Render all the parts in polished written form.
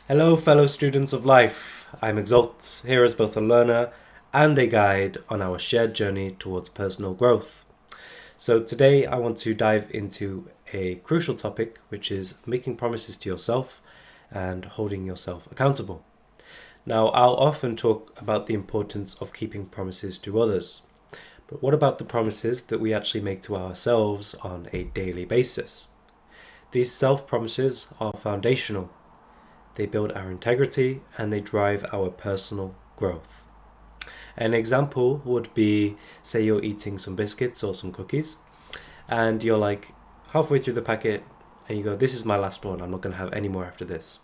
Hello, fellow students of life. I'm Exalt, here as both a learner and a guide on our shared journey towards personal growth. So, today I want to dive into a crucial topic, which is making promises to yourself and holding yourself accountable. Now, I'll often talk about the importance of keeping promises to others, but what about the promises that we actually make to ourselves on a daily basis? These self promises are foundational. They build our integrity and they drive our personal growth. An example would be, say you're eating some biscuits or some cookies and you're like halfway through the packet and you go, this is my last one, I'm not going to have any more after this.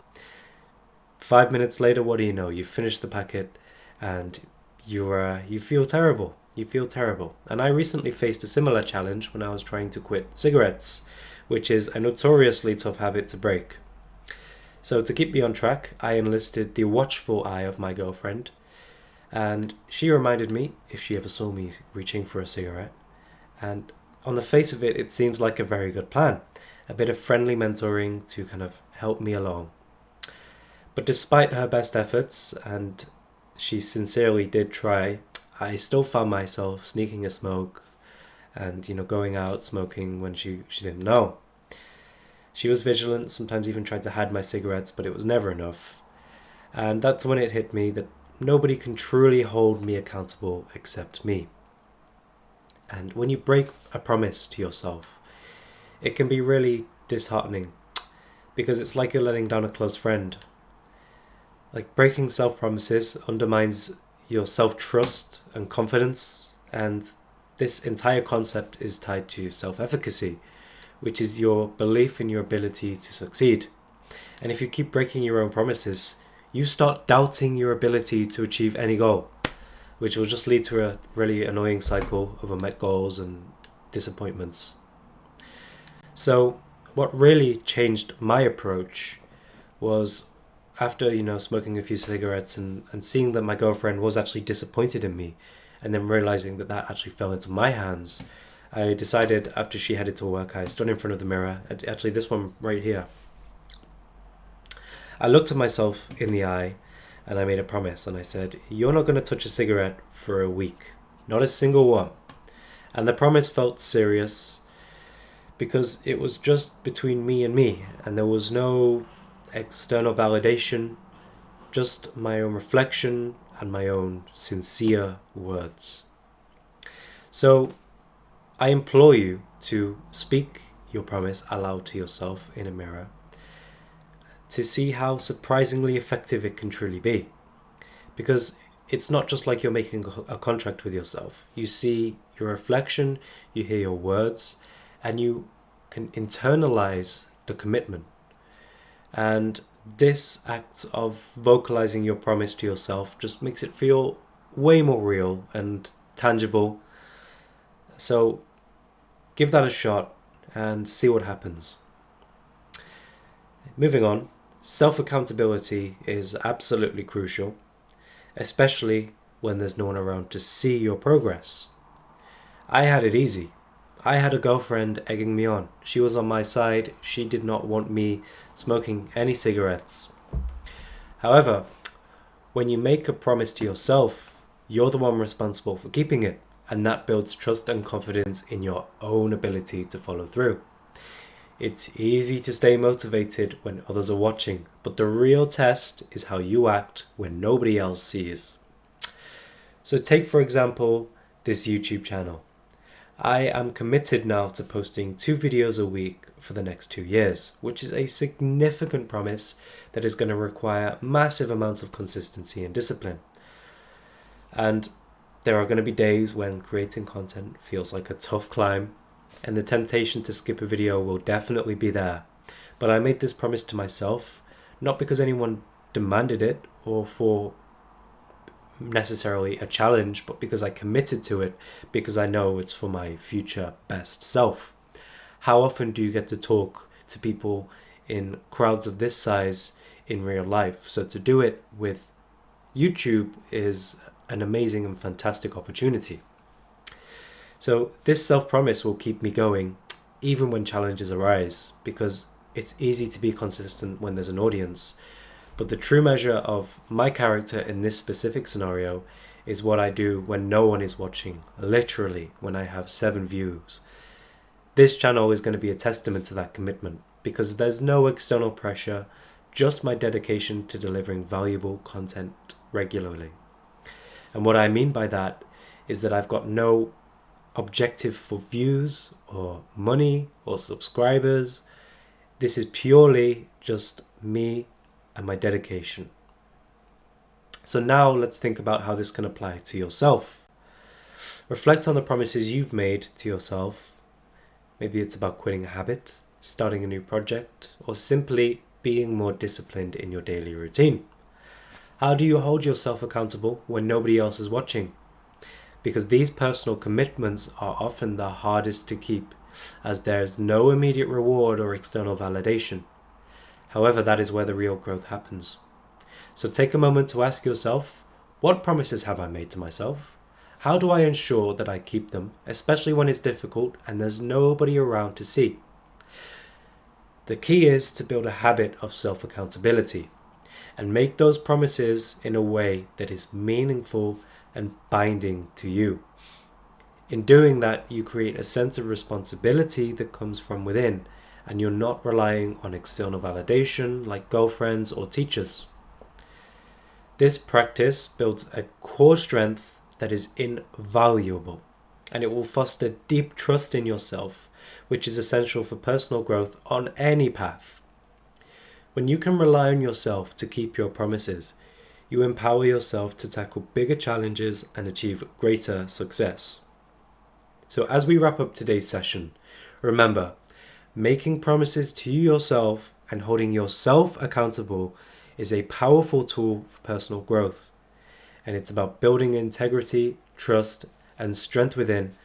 5 minutes later, what do you know? You've finished the packet and you feel terrible. You feel terrible. And I recently faced a similar challenge when I was trying to quit cigarettes, which is a notoriously tough habit to break. So to keep me on track, I enlisted the watchful eye of my girlfriend, and she reminded me if she ever saw me reaching for a cigarette. And on the face of it, it seems like a very good plan. A bit of friendly mentoring to kind of help me along. But despite her best efforts, and she sincerely did try, I still found myself sneaking a smoke and, going out smoking when she didn't know. She was vigilant, sometimes even tried to hide my cigarettes, but it was never enough. And that's when it hit me that nobody can truly hold me accountable except me. And when you break a promise to yourself, it can be really disheartening because it's like you're letting down a close friend. Like breaking self-promises undermines your self-trust and confidence, and this entire concept is tied to self-efficacy, which is your belief in your ability to succeed. And if you keep breaking your own promises, you start doubting your ability to achieve any goal, which will just lead to a really annoying cycle of unmet goals and disappointments. So what really changed my approach was after, smoking a few cigarettes and seeing that my girlfriend was actually disappointed in me, and then realizing that that actually fell into my hands, I decided after she headed to work, I stood in front of the mirror, actually this one right here. I looked at myself in the eye and I made a promise and I said, you're not going to touch a cigarette for a week. Not a single one. And the promise felt serious because it was just between me and there was no external validation, just my own reflection and my own sincere words. So I implore you to speak your promise aloud to yourself in a mirror to see how surprisingly effective it can truly be. Because it's not just like you're making a contract with yourself. You see your reflection, you hear your words, and you can internalize the commitment. And this act of vocalizing your promise to yourself just makes it feel way more real and tangible. So give that a shot and see what happens. Moving on, self-accountability is absolutely crucial, especially when there's no one around to see your progress. I had it easy. I had a girlfriend egging me on. She was on my side. She did not want me smoking any cigarettes. However, when you make a promise to yourself, you're the one responsible for keeping it, and that builds trust and confidence in your own ability to follow through. It's easy to stay motivated when others are watching, but the real test is how you act when nobody else sees. So take, for example, this YouTube channel. I am committed now to posting 2 videos a week for the next 2 years, which is a significant promise that is going to require massive amounts of consistency and discipline. And there are going to be days when creating content feels like a tough climb, and the temptation to skip a video will definitely be there. But I made this promise to myself, not because anyone demanded it or for necessarily a challenge, but because I committed to it, because I know it's for my future best self. How often do you get to talk to people in crowds of this size in real life? So to do it with YouTube is an amazing and fantastic opportunity. So this self-promise will keep me going even when challenges arise, because it's easy to be consistent when there's an audience, But the true measure of my character in this specific scenario is what I do when no one is watching, literally when I have 7 views. This channel is going to be a testament to that commitment because there's no external pressure, just my dedication to delivering valuable content regularly. And what I mean by that is that I've got no objective for views or money or subscribers. This is purely just me and my dedication. So now let's think about how this can apply to yourself. Reflect on the promises you've made to yourself. Maybe it's about quitting a habit, starting a new project, or simply being more disciplined in your daily routine. How do you hold yourself accountable when nobody else is watching? Because these personal commitments are often the hardest to keep, as there's no immediate reward or external validation. However, that is where the real growth happens. So take a moment to ask yourself, what promises have I made to myself? How do I ensure that I keep them, especially when it's difficult and there's nobody around to see? The key is to build a habit of self-accountability and make those promises in a way that is meaningful and binding to you. In doing that, you create a sense of responsibility that comes from within, and you're not relying on external validation like girlfriends or teachers. This practice builds a core strength that is invaluable, and it will foster deep trust in yourself, which is essential for personal growth on any path. When you can rely on yourself to keep your promises, you empower yourself to tackle bigger challenges and achieve greater success. So as we wrap up today's session, remember, making promises to yourself and holding yourself accountable is a powerful tool for personal growth. And it's about building integrity, trust, and strength within,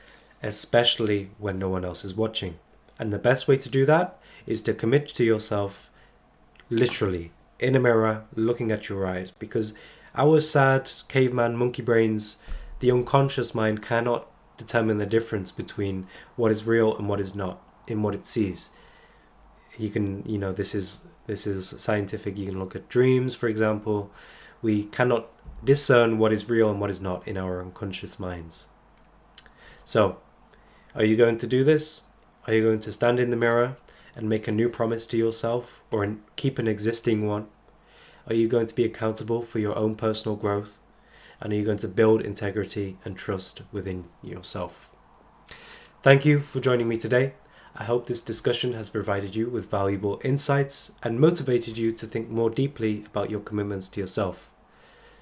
especially when no one else is watching. And the best way to do that is to commit to yourself literally in a mirror, looking at your eyes, because our sad caveman monkey brains, the unconscious mind, cannot determine the difference between what is real and what is not in what it sees. You can, this is scientific. You can look at dreams, for example. We cannot discern what is real and what is not in our unconscious minds. So, are you going to do this? Are you going to stand in the mirror and make a new promise to yourself, or keep an existing one? Are you going to be accountable for your own personal growth? And are you going to build integrity and trust within yourself? Thank you for joining me today. I hope this discussion has provided you with valuable insights and motivated you to think more deeply about your commitments to yourself.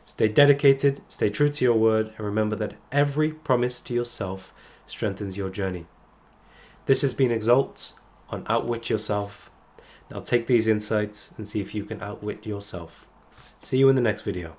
Stay dedicated, stay true to your word, and remember that every promise to yourself strengthens your journey. This has been Exalt on Outwit Yourself. Now take these insights and see if you can outwit yourself. See you in the next video.